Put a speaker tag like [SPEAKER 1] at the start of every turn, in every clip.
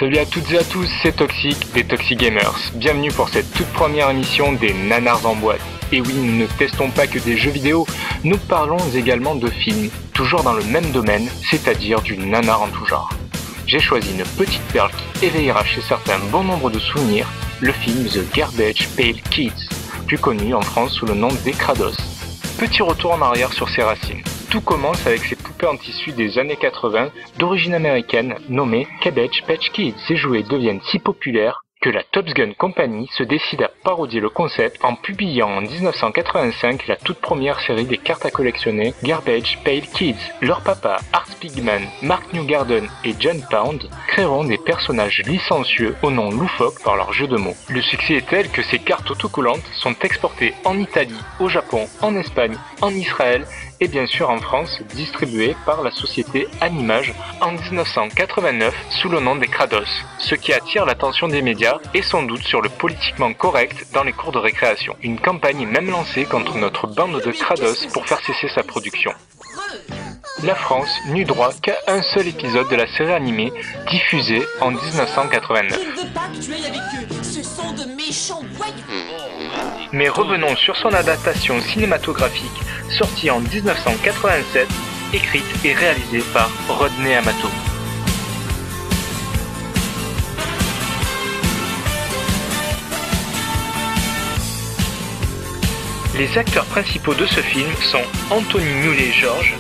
[SPEAKER 1] Salut à toutes et à tous, c'est Toxic des Toxic Gamers. Bienvenue pour cette toute première émission des Nanars en boîte. Et oui, nous ne testons pas que des jeux vidéo, nous parlons également de films, toujours dans le même domaine, c'est-à-dire du nanar en tout genre. J'ai choisi une petite perle qui éveillera chez certains bon nombre de souvenirs, le film The Garbage Pail Kids, plus connu en France sous le nom des Krados. Petit retour en arrière sur ses racines. Tout commence avec ces poupées en tissu des années 80 d'origine américaine nommées Cabbage Patch Kids. Ces jouets deviennent si populaires que la Topps Gun Company se décide à parodier le concept en publiant en 1985 la toute première série des cartes à collectionner Garbage Pail Kids. Leur papa, Art Spiegelman, Mark Newgarden et John Pound créeront des personnages licencieux au nom loufoque par leur jeu de mots. Le succès est tel que ces cartes autocollantes sont exportées en Italie, au Japon, en Espagne, en Israël et bien sûr en France, distribuées par la société Animage en 1989 sous le nom des Krados. Ce qui attire l'attention des médias est sans doute sur le politiquement correct dans les cours de récréation. Une campagne est même lancée contre notre bande de Krados pour faire cesser sa production. La France n'eut droit qu'à un seul épisode de la série animée diffusée en 1989. Mais revenons sur son adaptation cinématographique sortie en 1987, écrite et réalisée par Rodney Amato. Les acteurs principaux de ce film sont Anthony Mulet-Georges,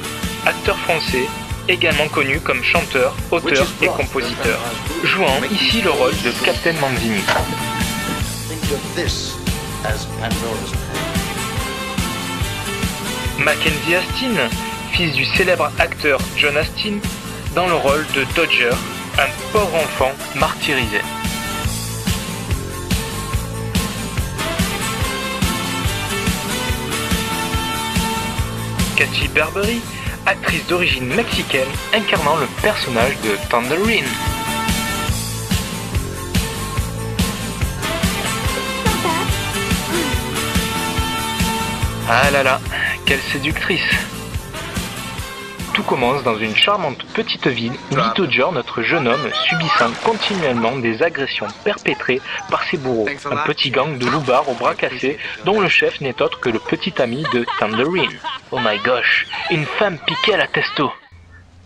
[SPEAKER 1] acteur français, également connu comme chanteur, auteur et compositeur, jouant ici le rôle de Captain Manzini. Mackenzie Astin, fils du célèbre acteur John Astin, dans le rôle de Dodger, un pauvre enfant martyrisé. Katy Perry, actrice d'origine mexicaine incarnant le personnage de Tangerine. Ah là là, quelle séductrice! Tout commence dans une charmante petite ville où vit Dodger, notre jeune homme, subissant continuellement des agressions perpétrées par ses bourreaux. Un petit gang de loupards aux bras cassés dont le chef n'est autre que le petit ami de Tangerine. Oh my gosh, une femme piquée à la testo!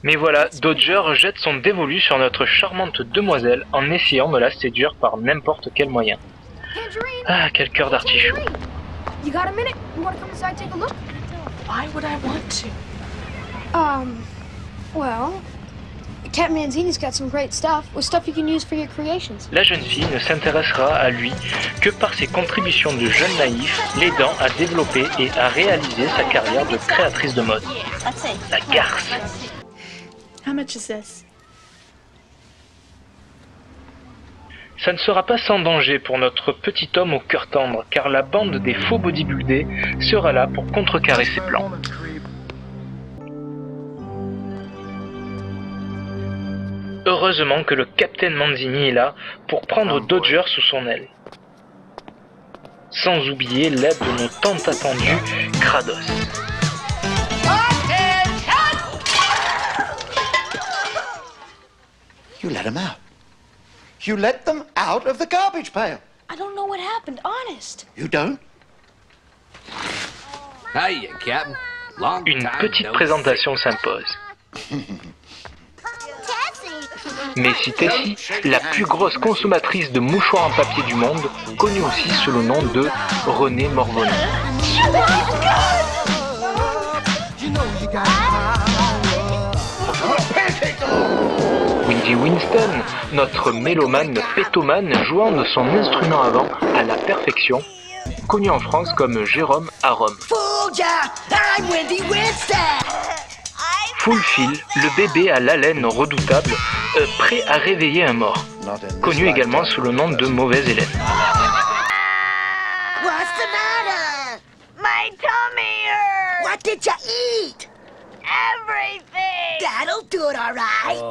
[SPEAKER 1] Mais voilà, Dodger jette son dévolu sur notre charmante demoiselle en essayant de la séduire par n'importe quel moyen. Ah, quel cœur d'artichaut!
[SPEAKER 2] You got a minute? You want to come inside and take a look?
[SPEAKER 3] Why would I want to?
[SPEAKER 2] Well, Cat Manzini's got some great stuff, with stuff you can use for your creations.
[SPEAKER 1] La jeune fille ne s'intéressera à lui que par ses contributions de jeune naïf, l'aidant à développer et à réaliser sa carrière de créatrice de mode. La garce.
[SPEAKER 3] How much is this?
[SPEAKER 1] Ça ne sera pas sans danger pour notre petit homme au cœur tendre, car la bande des faux bodybuildés sera là pour contrecarrer ses plans. Heureusement que le Captain Manzini est là pour prendre Dodger sous son aile. Sans oublier l'aide de nos tant attendus Krados.
[SPEAKER 4] You let him out. You let them out of the garbage pail.
[SPEAKER 3] I don't know what happened, honest.
[SPEAKER 4] You don't?
[SPEAKER 5] Hiya, Captain. Long
[SPEAKER 1] Une
[SPEAKER 5] time
[SPEAKER 1] petite
[SPEAKER 5] no
[SPEAKER 1] présentation s'impose. Mais si Tessie, la plus grosse consommatrice de mouchoirs en papier du monde, connue aussi sous le nom de René Morvone. Windy Winston, notre mélomane pétomane jouant de son instrument avant à la perfection, connu en France comme Jérôme à Rome. Fulfil, le bébé à l'haleine redoutable, prêt à réveiller un mort, connu également sous le nom de Mauvaise Hélène.
[SPEAKER 6] What's the matter? My tummy hurts. What did you eat? Everything. That'll do it, all right.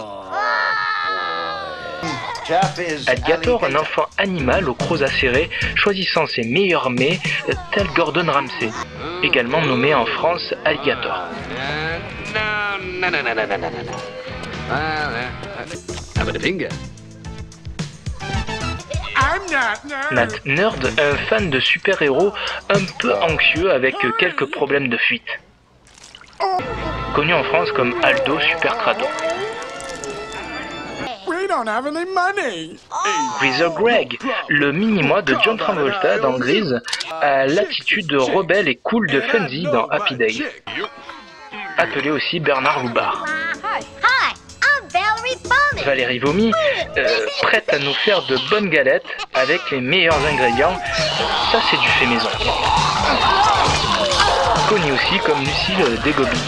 [SPEAKER 1] Alligator, un enfant animal aux crocs acérés, choisissant ses meilleurs mets, tel Gordon Ramsay, également nommé en France Alligator.
[SPEAKER 5] Abadavinga.
[SPEAKER 1] Nat Nerd est un fan de super-héros un peu anxieux avec quelques problèmes de fuite. Connu en France comme Aldo Super Crado. Greaser Greg, le mini-moi de John Travolta dans Grease, a l'attitude rebelle et cool de Funzy dans Happy Days. Appelé aussi Bernard Loubard. Valérie Vomi, prête à nous faire de bonnes galettes avec les meilleurs ingrédients, ça c'est du fait maison. Connue aussi comme Lucille Desgobi.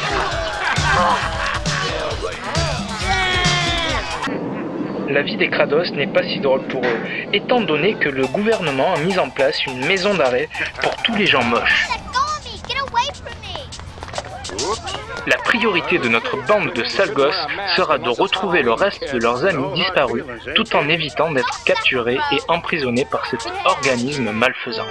[SPEAKER 1] La vie des Krados n'est pas si drôle pour eux, étant donné que le gouvernement a mis en place une maison d'arrêt pour tous les gens moches. La priorité de notre bande de sales gosses sera de retrouver le reste de leurs amis disparus, tout en évitant d'être capturés et emprisonnés par cet organisme malfaisant.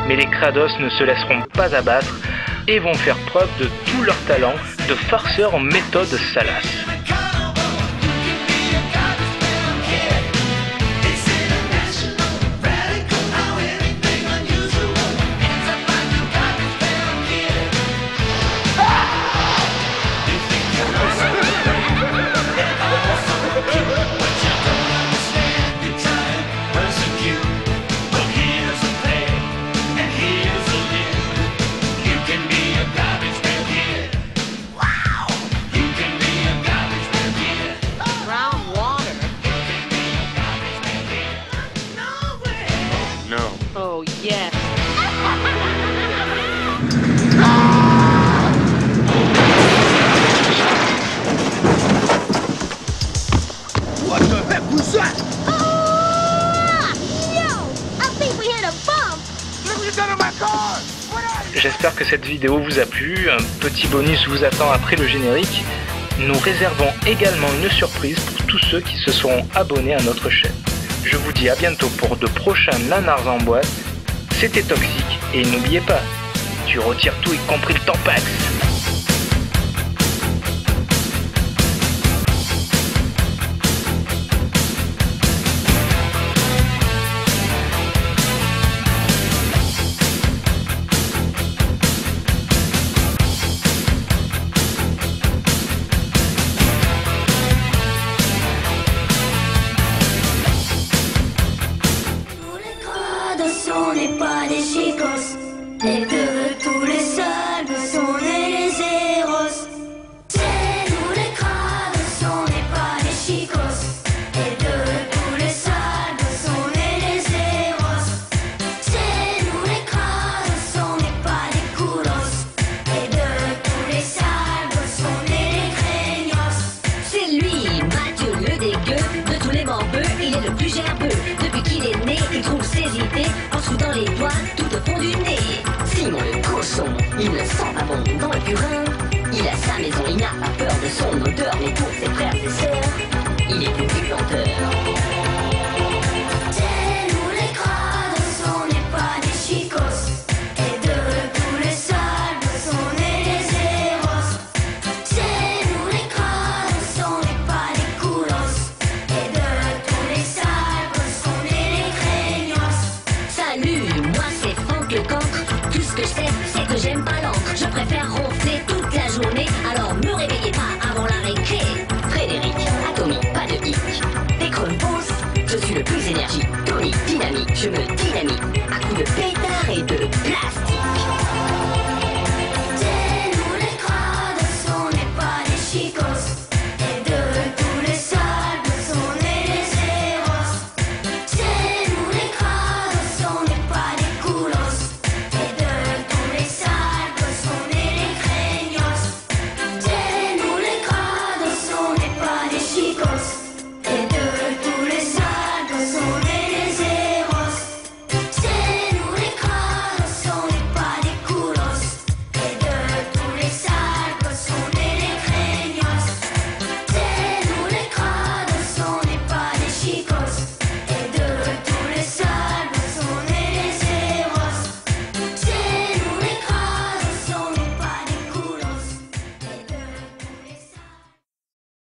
[SPEAKER 1] Mais les Krados ne se laisseront pas abattre et vont faire preuve de tout leur talent de farceurs en méthode salace.
[SPEAKER 7] Oh, yeah.
[SPEAKER 6] What the heck was that? Yo! I think we hit a bump. Look what you done to my car!
[SPEAKER 1] J'espère que cette vidéo vous a plu. Un petit bonus vous attend après le générique. Nous réservons également une surprise pour tous ceux qui se seront abonnés à notre chaîne. Je vous dis à bientôt pour de prochains nanars en boîte. C'était Toxic et n'oubliez pas, tu retires tout y compris le Tampax.
[SPEAKER 8] On n'est pas des chicos, et de tous les salves, on est les héros. C'est nous les crades, on n'est pas des chicos, et de tous les salves, on est les héros. C'est nous les crades, on n'est pas des coulos, et de tous les salves, on est les craignos.
[SPEAKER 9] C'est lui, Mathieu le dégueu, de tous les bambeux, il est le plus gerbeux. Depuis qu'il est né, il trouve ses idées en se foutant les doigts tout au fond du nez. Simon le cochon, il ne sent pas bon dans le purin. Il a sa maison, il n'a pas peur de son odeur, mais pour ses